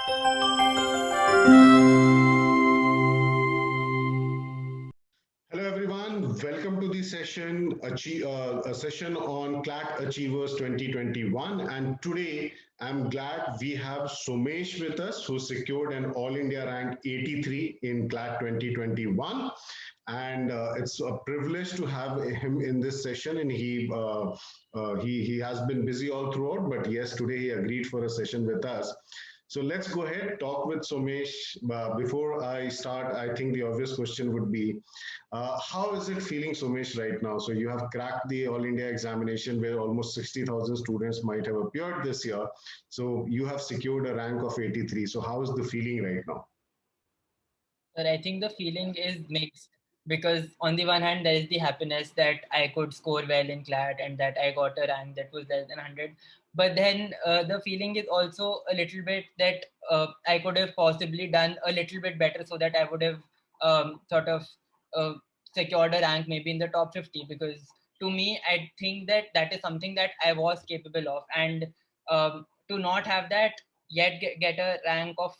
Hello everyone, welcome to the session, a session on CLAT Achievers 2021. And today I'm glad we have Somesh with us, who secured an All India rank 83 in CLAT 2021. And it's a privilege to have him in this session. And he has been busy all throughout, but yes, today he agreed for a session with us. So let's go ahead, talk with Somesh. Before I start, I think the obvious question would be, how is it feeling, Somesh, right now? So you have cracked the All India examination where almost 60,000 students might have appeared this year. So you have secured a rank of 83. So how is the feeling right now? But I think the feeling is mixed because on the one hand there is the happiness that I could score well in CLAT and that I got a rank that was less than 100. But then the feeling is also a little bit that I could have possibly done a little bit better so that I would have sort of uh, secured a rank maybe in the top 50, because to me I think that that is something that I was capable of, and to not have that yet get a rank of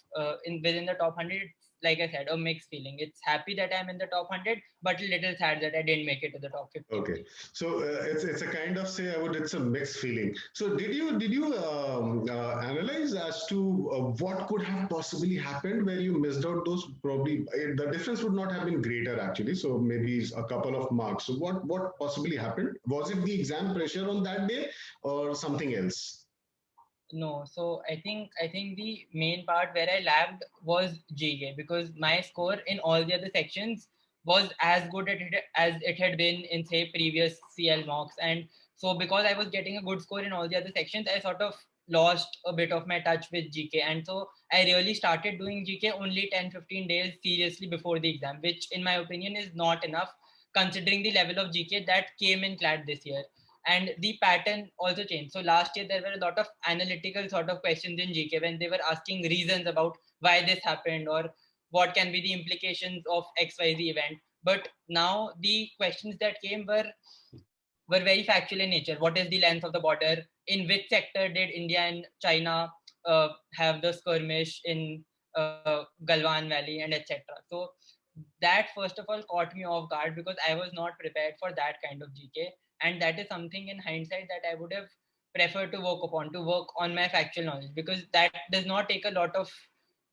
in within the top 100, like I said, a mixed feeling. It's happy that I'm in the top 100, but a little sad that I didn't make it to the top 50. Okay, so it's a kind of say I would it's a mixed feeling. So did you analyze as to what could have possibly happened where you missed out those probably the difference would not have been greater actually. So maybe a couple of marks. So what possibly happened? Was it the exam pressure on that day or something else? No, so I think the main part where I lagged was GK, because my score in all the other sections was as good at it as it had been in, say, previous CL mocks. And so because I was getting a good score in all the other sections, I sort of lost a bit of my touch with GK. And so I really started doing GK only 10-15 days seriously before the exam, which in my opinion is not enough considering the level of GK that came in CLAT this year. And the pattern also changed. So last year there were a lot of analytical sort of questions in GK when they were asking reasons about why this happened or what can be the implications of XYZ event. But now the questions that came were very factual in nature. What is the length of the border? In which sector did India and China have the skirmish in Galwan Valley and etc. So that first of all caught me off guard because I was not prepared for that kind of GK, and that is something in hindsight that I would have preferred to work on my factual knowledge, because that does not take a lot of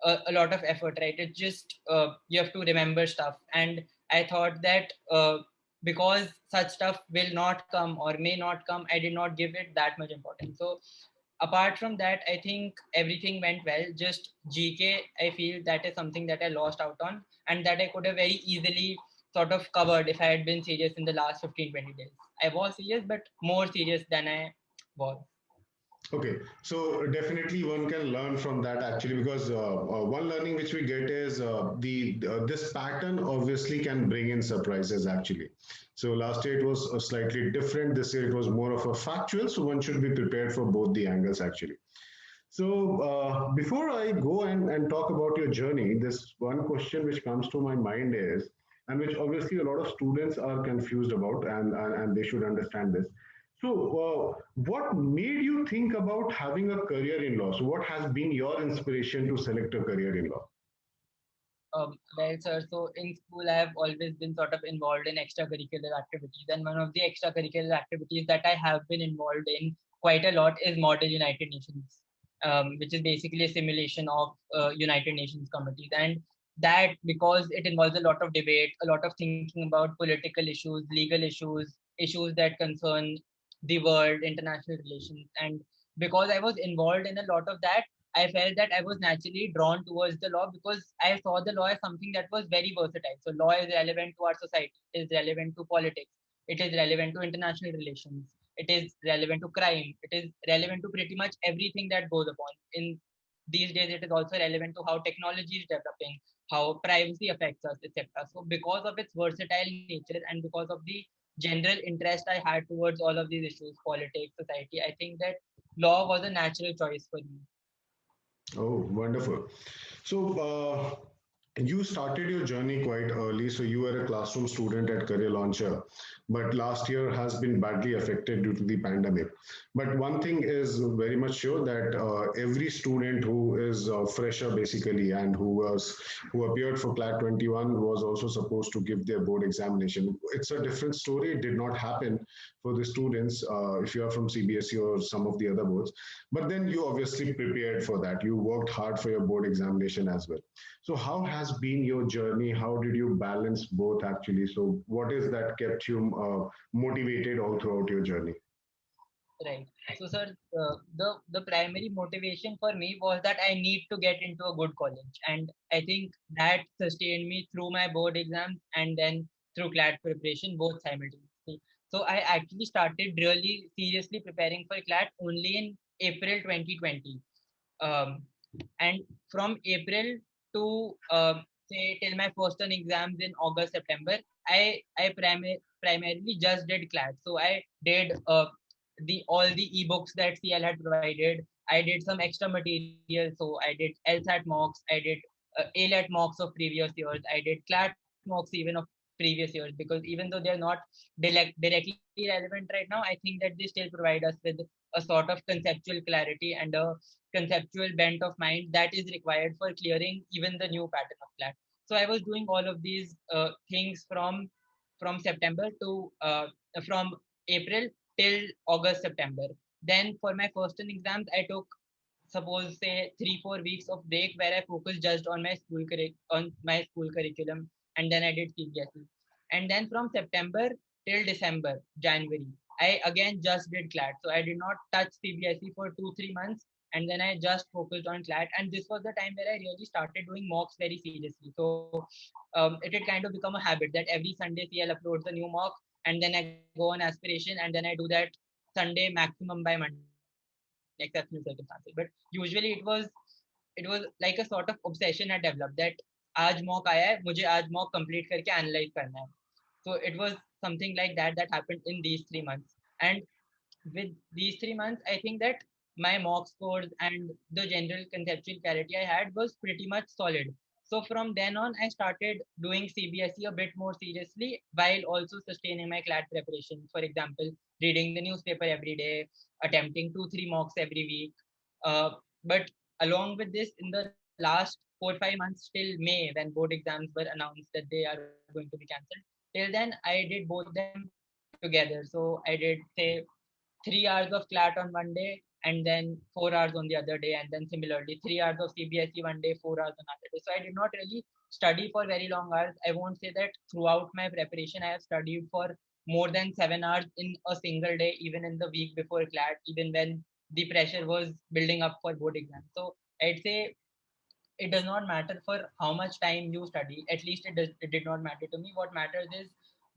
effort, right? It's just you have to remember stuff, and I thought that because such stuff will not come or may not come, I did not give it that much importance. So apart from that, I think everything went well. Just GK, I feel that is something that I lost out on and that I could have very easily sort of covered if I had been serious in the last 15-20 days. I was serious, but more serious than I was. Okay, so definitely one can learn from that actually because one learning which we get is the this pattern obviously can bring in surprises actually. So last year it was slightly different. This year it was more of a factual. So one should be prepared for both the angles actually. So before I go and talk about your journey, this one question which comes to my mind is, and which obviously a lot of students are confused about, and they should understand this. So, what made you think about having a career in law? So, what has been your inspiration to select a career in law? Well, sir, so in school, I have always been sort of involved in extracurricular activities. And one of the extracurricular activities that I have been involved in quite a lot is Model United Nations, which is basically a simulation of United Nations committees. And that, because it involves a lot of debate, a lot of thinking about political issues, legal issues, issues that concern the world, international relations. And because I was involved in a lot of that, I felt that I was naturally drawn towards the law because I saw the law as something that was very versatile. So law is relevant to our society, it is relevant to politics, it is relevant to international relations, it is relevant to crime, it is relevant to pretty much everything that goes upon. In these days, it is also relevant to how technology is developing, how privacy affects us, etc. So because of its versatile nature and because of the general interest I had towards all of these issues, politics, society, I think that law was a natural choice for me. Oh, wonderful. So, you started your journey quite early. So, you were a classroom student at Career Launcher. but last year has been badly affected due to the pandemic. But one thing is very much sure that every student who is fresher basically and who appeared for CLAT 21 was also supposed to give their board examination. It's a different story. It did not happen for the students if you are from CBSE or some of the other boards. But then you obviously prepared for that. You worked hard for your board examination as well. So how has been your journey? How did you balance both actually? So what is that kept you motivated all throughout your journey? Right. So, sir, the primary motivation for me was that I need to get into a good college, and I think that sustained me through my board exams and then through CLAT preparation both simultaneously. So, I actually started really seriously preparing for CLAT only in April 2020. Um, and from April to say till my first term exams in August September, I primarily just did CLAT. So I did the all the ebooks that CL had provided. I did some extra material. So I did LSAT mocks. I did ALAT mocks of previous years. I did CLAT mocks even of previous years, because even though they're not directly relevant right now, I think that they still provide us with a sort of conceptual clarity and a conceptual bent of mind that is required for clearing even the new pattern of CLAT. So I was doing all of these things from September to from April till August, September. Then for my first term exams, I took, suppose, say 3-4 weeks of break where I focused just on my on my school curriculum, and then I did CBSE. And then from September till December, January, I again just did CLAT. So I did not touch CBSE for 2-3 months, and then I just focused on CLAT. And this was the time where I really started doing mocks very seriously. So it had kind of become a habit that every Sunday CL uploads a new mock, and then I go on aspiration, and then I do that Sunday maximum by Monday, exceptional circumstances. But usually it was like a sort of obsession I developed that आज mock आया है, मुझे आज mock complete करके analyze करना है. So it was something like that happened in these 3 months. And with these 3 months, I think that my mock scores and the general conceptual clarity I had was pretty much solid. So from then on, I started doing CBSE a bit more seriously while also sustaining my CLAT preparation. For example, reading the newspaper every day, attempting 2-3 mocks every week. But along with this, in the last 4-5 months till May, when board exams were announced that they are going to be cancelled, till then I did both of them together. So I did, say, 3 hours of CLAT on one day and then 4 hours on the other day, and then similarly 3 hours of CBSE one day, 4 hours on another day. So I did not really study for very long hours. I won't say that throughout my preparation I have studied for more than 7 hours in a single day, even in the week before CLAT, even when the pressure was building up for board exams. So I'd say it does not matter for how much time you study. At least it did not matter to me. What matters is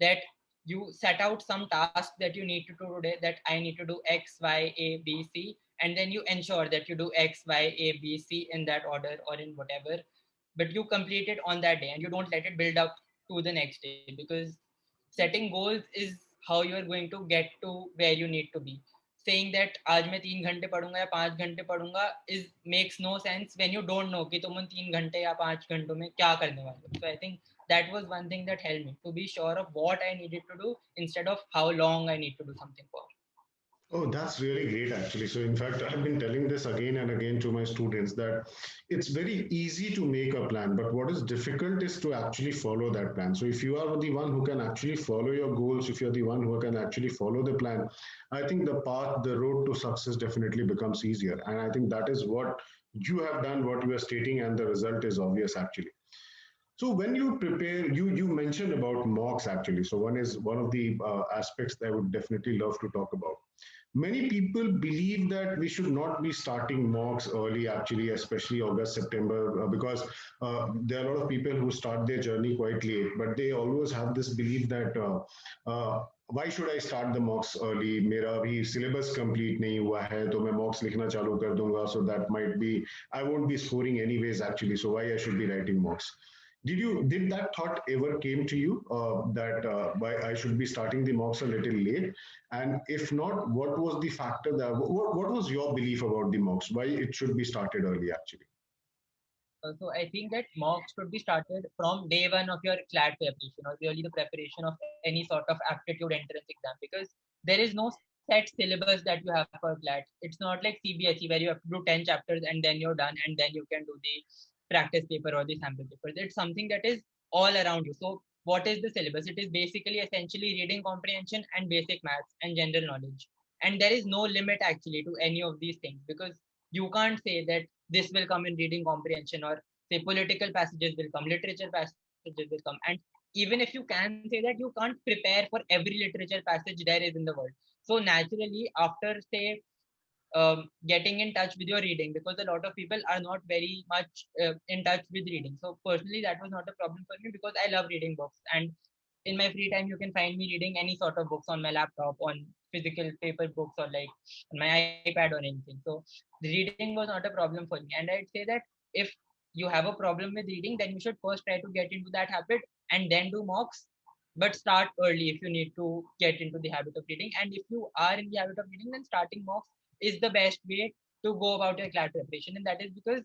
that you set out some tasks that you need to do today, that I need to do X, Y, A, B, C, and then you ensure that you do X, Y, A, B, C in that order or in whatever, but you complete it on that day and you don't let it build up to the next day, because setting goals is how you are going to get to where you need to be. Saying that आज मैं 3 घंटे पढ़ूंगा या 5 घंटे पढ़ूंगा is makes no sense when you don't know कि तुम उन 3 घंटे या 5 घंटों में क्या करने वाले हो. So I think that was one thing that helped me to be sure of what I needed to do instead of how long I need to do something for. Oh, that's really great, actually. So, in fact, I've been telling this again and again to my students that it's very easy to make a plan, but what is difficult is to actually follow that plan. So, if you are the one who can actually follow your goals, if you're the one who can actually follow the plan, I think the path, the road to success definitely becomes easier. And I think that is what you have done, what you are stating, and the result is obvious, actually. So when you prepare, you mentioned about mocks actually. So one of the aspects that I would definitely love to talk about. Many people believe that we should not be starting mocks early, actually, especially August, September, because there are a lot of people who start their journey quite late, but they always have this belief that why should I start the mocks early? मेरा अभी syllabus complete नहीं हुआ है, तो मैं mocks लिखना चालू कर दूंगा. So that might be I won't be scoring anyways, actually. So why I should be writing mocks? Did that thought ever came to you that why I should be starting the mocks a little late? And if not, what was the factor that what was your belief about the mocks? Why it should be started early actually? So I think that mocks should be started from day one of your CLAT preparation, or really the preparation of any exam. any sort of aptitude entrance exam, because there is no set syllabus that you have for CLAT. It's not like CBSE where you have to do 10 chapters and then you're done and then you can do the practice paper or the sample papers. It's something that is all around you. So what is the syllabus? It is basically essentially reading comprehension and basic maths and general knowledge. And there is no limit actually to any of these things, because you can't say that this will come in reading comprehension, or say political passages will come, literature passages will come. And even if you can say that, you can't prepare for every literature passage there is in the world. So naturally, after say getting in touch with your reading, because a lot of people are not very much in touch with reading. So personally, that was not a problem for me because I love reading books, and in my free time you can find me reading any sort of books on my laptop, on physical paper books, or like on my iPad or anything. So the reading was not a problem for me, and I'd say that if you have a problem with reading, then you should first try to get into that habit and then do mocks. But start early if you need to get into the habit of reading, and if you are in the habit of reading, then starting mocks is the best way to go about your CLAT preparation. And that is because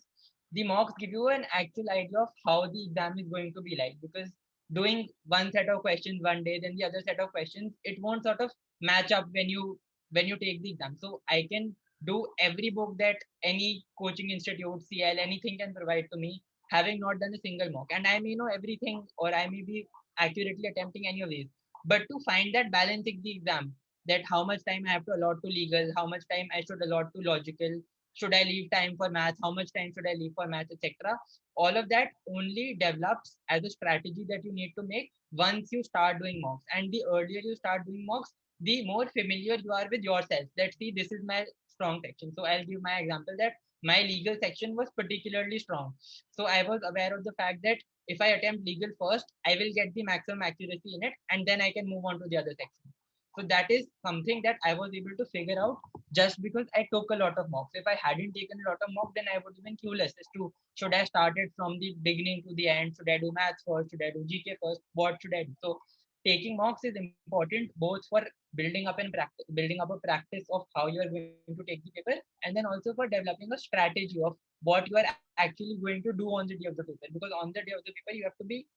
the mocks give you an actual idea of how the exam is going to be like. Because doing one set of questions one day, then the other set of questions, it won't sort of match up when you take the exam. So I can do every book that any coaching institute, CL, anything can provide to me, having not done a single mock. And I may know everything, or I may be accurately attempting any of these. But to find that balance in the exam, that how much time I have to allot to legal, how much time I should allot to logical, should I leave time for maths, how much time should I leave for maths, etc. All of that only develops as a strategy that you need to make once you start doing mocks. And the earlier you start doing mocks, the more familiar you are with yourself. That see, this is my strong section. So I'll give my example that my legal section was particularly strong. So I was aware of the fact that if I attempt legal first, I will get the maximum accuracy in it, and then I can move on to the other section. So that is something that I was able to figure out just because I took a lot of mocks. If I hadn't taken a lot of mocks, then I would have been clueless as to should I start it from the beginning to the end? Should I do maths first? Should I do GK first? What should I do? So taking mocks is important both for building up a practice of how you are going to take the paper, and then also for developing a strategy of what you are actually going to do on the day of the paper. Because on the day of the paper, you have to be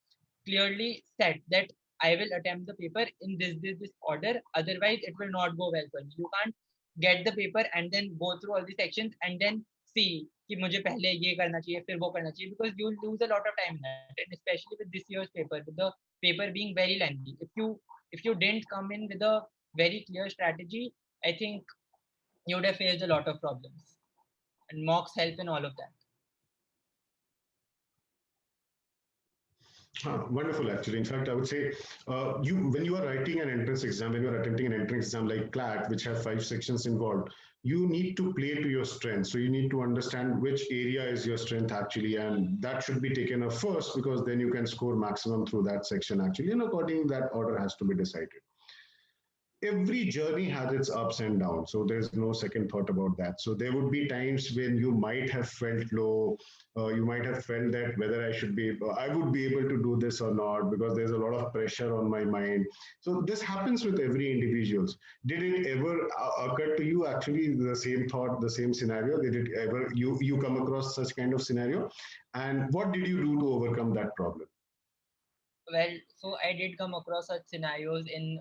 clearly set that I will attempt the paper in this order. Otherwise, it will not go well for me. You can't get the paper and then go through all the sections and then see कि मुझे पहले ये करना चाहिए फिर वो करना चाहिए, because you will lose a lot of time in that. And especially with this year's paper, with the paper being very lengthy, if you didn't come in with a very clear strategy, I think you would have faced a lot of problems. And mocks help in all of that. Wonderful, actually. In fact, I would say you when you are writing an entrance exam, when you are attempting an entrance exam like CLAT, which have 5 sections involved, you need to play to your strength. So you need to understand which area is your strength actually, and that should be taken up first because then you can score maximum through that section actually, and according that order has to be decided. Every journey has its ups and downs, so there's no second thought about that. So there would be times when you might have felt low, you might have felt that whether I would be able to do this or not, because there's a lot of pressure on my mind. So this happens with every individuals. Did it ever occur to you actually the same thought, the same scenario? Did it ever you come across such kind of scenario, and what did you do to overcome that problem? Well, so I did come across such scenarios in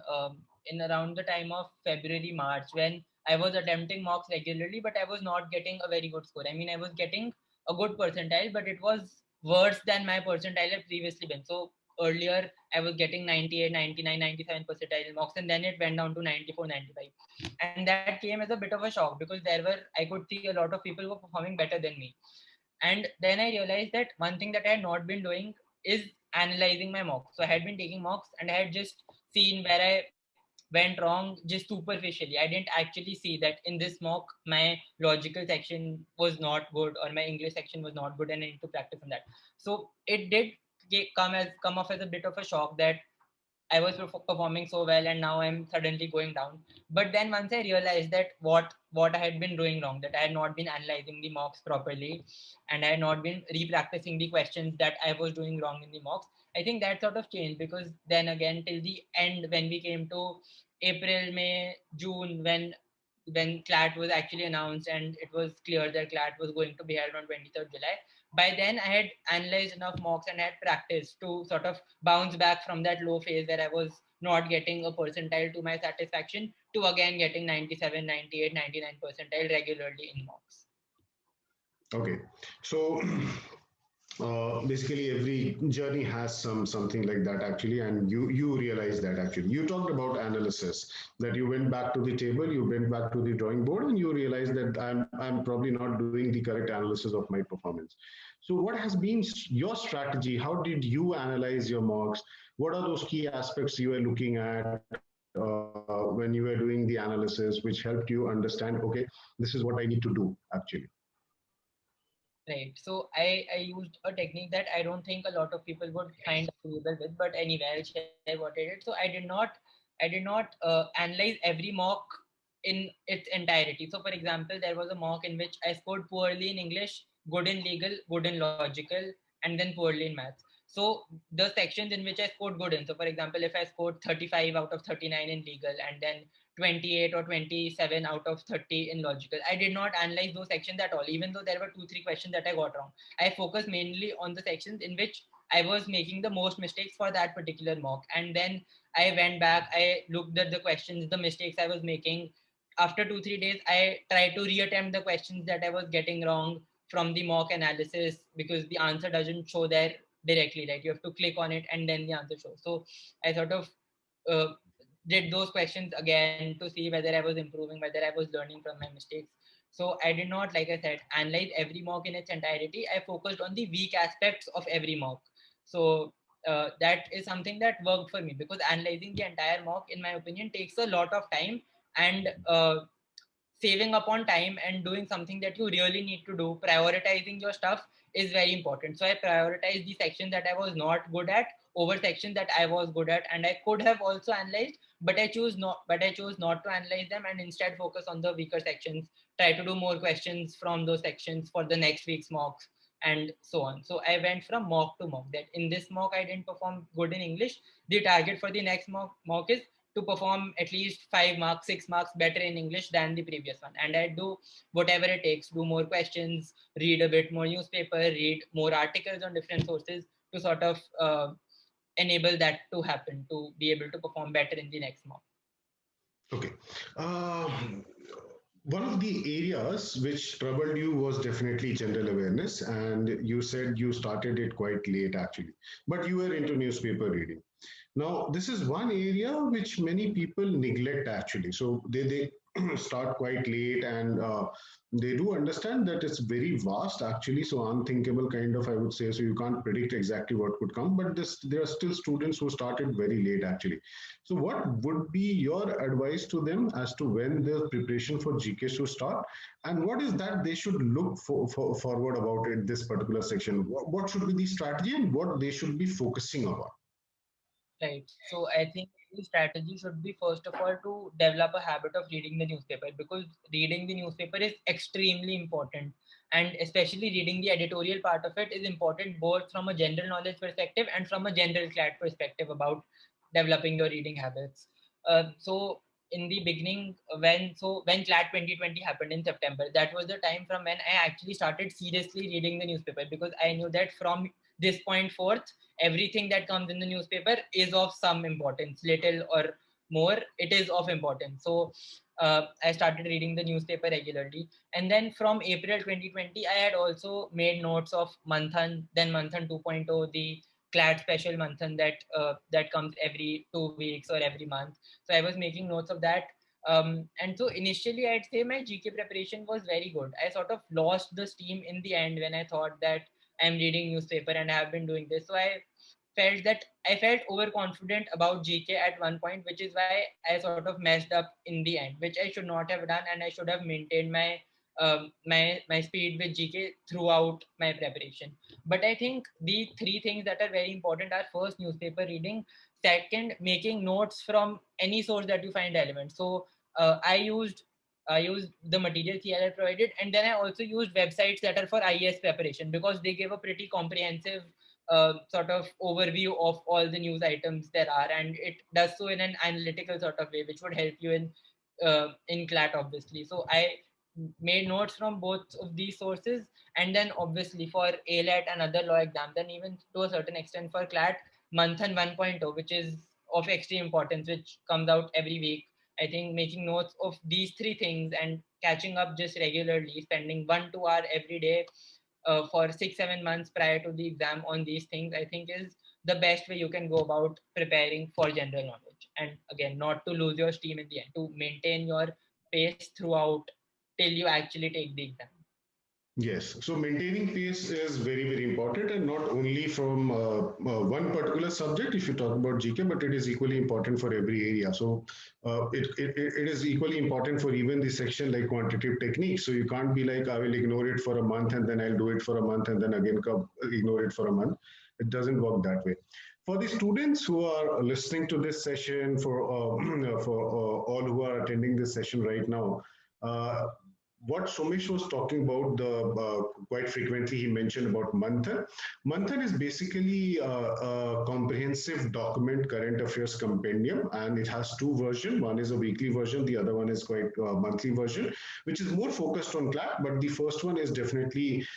around the time of February, March, when I was attempting mocks regularly, but I was not getting a very good score. I mean, I was getting a good percentile, but it was worse than my percentile had previously been. So earlier, I was getting 98, 99, 97 percentile in mocks, and then it went down to 94, 95. And that came as a bit of a shock because I could see a lot of people who were performing better than me. And then I realized that one thing that I had not been doing is analyzing my mocks. So I had been taking mocks and I had just seen where I went wrong just superficially. I didn't actually see that in this mock my logical section was not good or my English section was not good and I need to practice on that. So it did come off as a bit of a shock that I was performing so well and now I'm suddenly going down. But then once I realized that what I had been doing wrong, that I had not been analyzing the mocks properly and I had not been re-practicing the questions that I was doing wrong in the mocks, I think that sort of changed. Because then again till the end, when we came to April, May, June, when CLAT was actually announced and it was clear that CLAT was going to be held on 23rd July, by then I had analyzed enough mocks and I had practiced to sort of bounce back from that low phase where I was not getting a percentile to my satisfaction to again getting 97, 98, 99 percentile regularly in mocks. Okay, so basically every journey has something like that actually, and you realize that actually you talked about analysis, that you went back to the table, you went back to the drawing board, and you realized that I'm probably not doing the correct analysis of my performance. So what has been your strategy? How did you analyze your mocks? What are those key aspects you were looking at when you were doing the analysis, which helped you understand, okay, this is what I need to do actually? Right. So I used a technique that I don't think a lot of people would find agreeable with, but anyway, I'll share what I did. So I did not analyze every mock in its entirety. So for example, there was a mock in which I scored poorly in English, good in legal, good in logical, and then poorly in maths. So the sections in which I scored good in. So for example, if I scored 35 out of 39 in legal and then 28 or 27 out of 30 in logical, I did not analyze those sections at all, even though there were 2 3 questions that I got wrong. I focused mainly on the sections in which I was making the most mistakes for that particular mock, and then I went back, I looked at the questions, the mistakes I was making. After 2 3 days, I tried to reattempt the questions that I was getting wrong from the mock analysis, because the answer doesn't show there directly, right? You have to click on it and then the answer shows. So I sort of uh, did those questions again to see whether I was improving, whether I was learning from my mistakes. So I did not, like I said, analyze every mock in its entirety. I focused on the weak aspects of every mock. So that is something that worked for me, because analyzing the entire mock, in my opinion, takes a lot of time, and saving up on time and doing something that you really need to do, prioritizing your stuff, is very important. So I prioritized the section that I was not good at over section that I was good at, and I could have also analyzed, but I chose not to analyze them, and instead focus on the weaker sections, try to do more questions from those sections for the next week's mocks, and so on. So I went from mock to mock, that in this mock I didn't perform good in English, the target for the next mock is to perform at least 5 marks, 6 marks better in English than the previous one. And I do whatever it takes, do more questions, read a bit more newspaper, read more articles on different sources, to sort of enable that to happen, to be able to perform better in the next mock. Okay. Um, One of the areas which troubled you was definitely general awareness, and you said you started it quite late actually, but you were into newspaper reading. Now, this is one area which many people neglect actually. So they start quite late, and they do understand that it's very vast actually. So unthinkable kind of, I would say. So you can't predict exactly what could come, but there are still students who started very late actually. So what would be your advice to them as to when the preparation for GK should start, and what is that they should look forward about in this particular section? What should be the strategy and what they should be focusing on? Right. So I think the strategy should be, first of all, to develop a habit of reading the newspaper, because reading the newspaper is extremely important. And especially reading the editorial part of it is important, both from a general knowledge perspective and from a general CLAT perspective about developing your reading habits. So in the beginning, when CLAT 2020 happened in September, that was the time from when I actually started seriously reading the newspaper, because I knew that from this point forth, everything that comes in the newspaper is of some importance, little or more, it is of importance. So I started reading the newspaper regularly, and then from April 2020 I had also made notes of Manthan, then Manthan 2.0, the CLAT special Manthan that comes every 2 weeks or every month. So I was making notes of that. And so initially I'd say my GK preparation was very good. I sort of lost the steam in the end when I thought that I'm reading newspaper and I have been doing this. So I felt overconfident about GK at one point, which is why I sort of messed up in the end, which I should not have done, and I should have maintained my speed with GK throughout my preparation. But I think the three things that are very important are: first, newspaper reading; second, making notes from any source that you find relevant. So I used the material CLAT provided, and then I also used websites that are for IAS preparation, because they give a pretty comprehensive sort of overview of all the news items there are, and it does so in an analytical sort of way, which would help you in CLAT, obviously. So I made notes from both of these sources, and then obviously for ALAT and other law exams, and even to a certain extent for CLAT, Manthan 1.0, which is of extreme importance, which comes out every week. I think making notes of these three things and catching up just regularly, spending 1 2 hour every day for 6 7 months prior to the exam on these things, I think is the best way you can go about preparing for general knowledge. And again, not to lose your steam in the end, to maintain your pace throughout till you actually take the exam. Yes, so maintaining pace is very, very important, and not only from one particular subject, if you talk about GK, but it is equally important for every area. So it is equally important for even the section like quantitative techniques. So you can't be like, I will ignore it for a month and then I'll do it for a month and then again ignore it for a month. It doesn't work that way. For the students who are listening to this session, for all who are attending this session right now, uh, what Somesh was talking about, the quite frequently he mentioned about Manthan. Manthan is basically a comprehensive document current affairs compendium, and it has two versions. One is a weekly version, the other one is quite a monthly version, which is more focused on CLAT. But the first one is definitely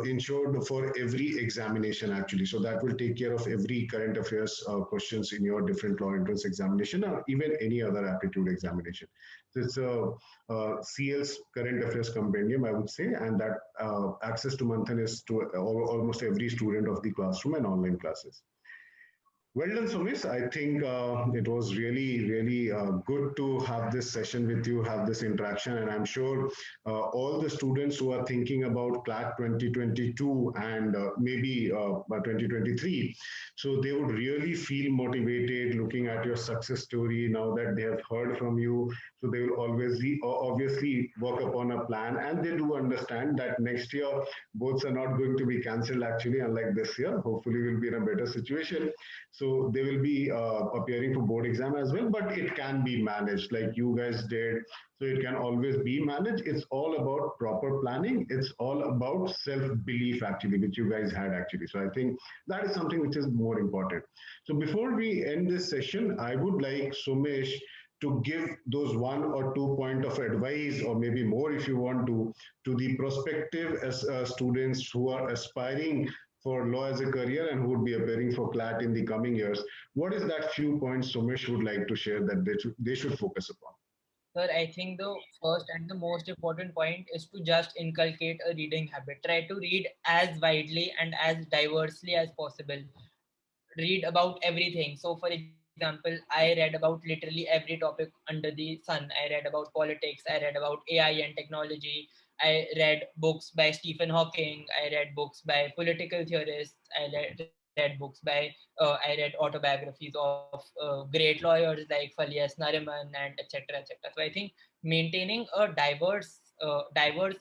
ensured for every examination actually. So that will take care of every current affairs questions in your different law entrance examination or even any other aptitude examination. So it's a CL's current affairs compendium, I would say, and that access to Manthan is to almost every student of the classroom and online classes. Well done, Sumis. I think it was really, really good to have this session with you, have this interaction, and I'm sure all the students who are thinking about CLAT 2022 and maybe 2023, so they would really feel motivated looking at your success story now that they have heard from you. So they will always obviously work upon a plan, and they do understand that next year boards are not going to be cancelled actually, unlike this year. Hopefully, we'll be in a better situation. So they will be appearing for board exam as well, but it can be managed like you guys did. So it can always be managed. It's all about proper planning. It's all about self-belief actually, which you guys had actually. So I think that is something which is more important. So before we end this session, I would like Somesh to give those 1 or 2 point of advice, or maybe more if you want to the prospective students who are aspiring for law as a career and who would be appearing for CLAT in the coming years. What is that few points Somesh would like to share that they should focus upon? Sir, I think the first and the most important point is to just inculcate a reading habit. Try to read as widely and as diversely as possible. Read about everything. So, for example, I read about literally every topic under the sun. I read about politics. I read about AI and technology. I read books by Stephen Hawking. I read books by political theorists. I read books by, I read autobiographies of great lawyers like Falias Nariman and etc. etc. So I think maintaining a diverse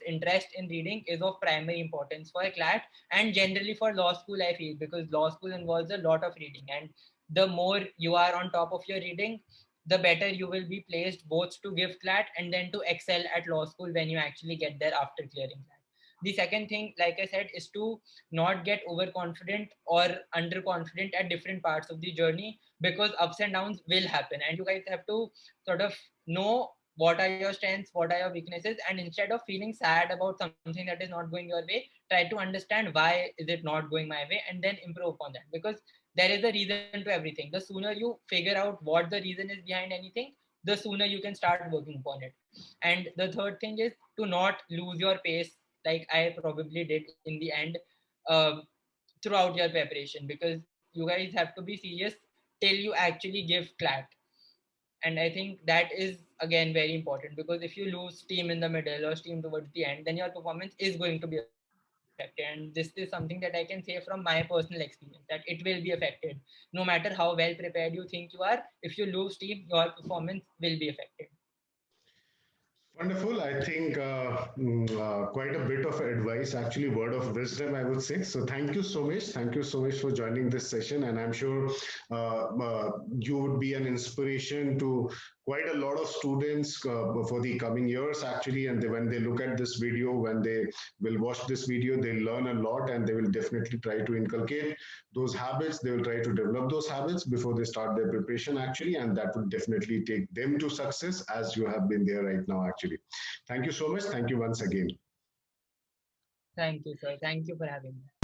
interest in reading is of primary importance for a CLAT and generally for law school. I feel because law school involves a lot of reading, and the more you are on top of your reading, the better you will be placed both to give CLAT and then to excel at law school when you actually get there after clearing CLAT. The second thing, like I said, is to not get overconfident or underconfident at different parts of the journey, because ups and downs will happen and you guys have to sort of know what are your strengths, what are your weaknesses, and instead of feeling sad about something that is not going your way, try to understand why is it not going my way and then improve upon that, because there is a reason to everything. The sooner you figure out what the reason is behind anything, the sooner you can start working upon it. And the third thing is to not lose your pace, like I probably did in the end, um, throughout your preparation, because you guys have to be serious till you actually give CLAT. And I think that is again very important, because if you lose steam in the middle or steam towards the end, then your performance is going to be affected. And this is something that I can say from my personal experience, that it will be affected. No matter how well prepared you think you are, if you lose steam, your performance will be affected. Wonderful. I think quite a bit of advice, actually, word of wisdom, I would say. So, thank you so much. Thank you so much for joining this session. And I'm sure you would be an inspiration to quite a lot of students for the coming years, actually. And when they look at this video, when they will watch this video, they learn a lot and they will definitely try to inculcate those habits. They will try to develop those habits before they start their preparation, actually. And that would definitely take them to success as you have been there right now, actually. Thank you so much. Thank you once again. Thank you, sir. Thank you for having me.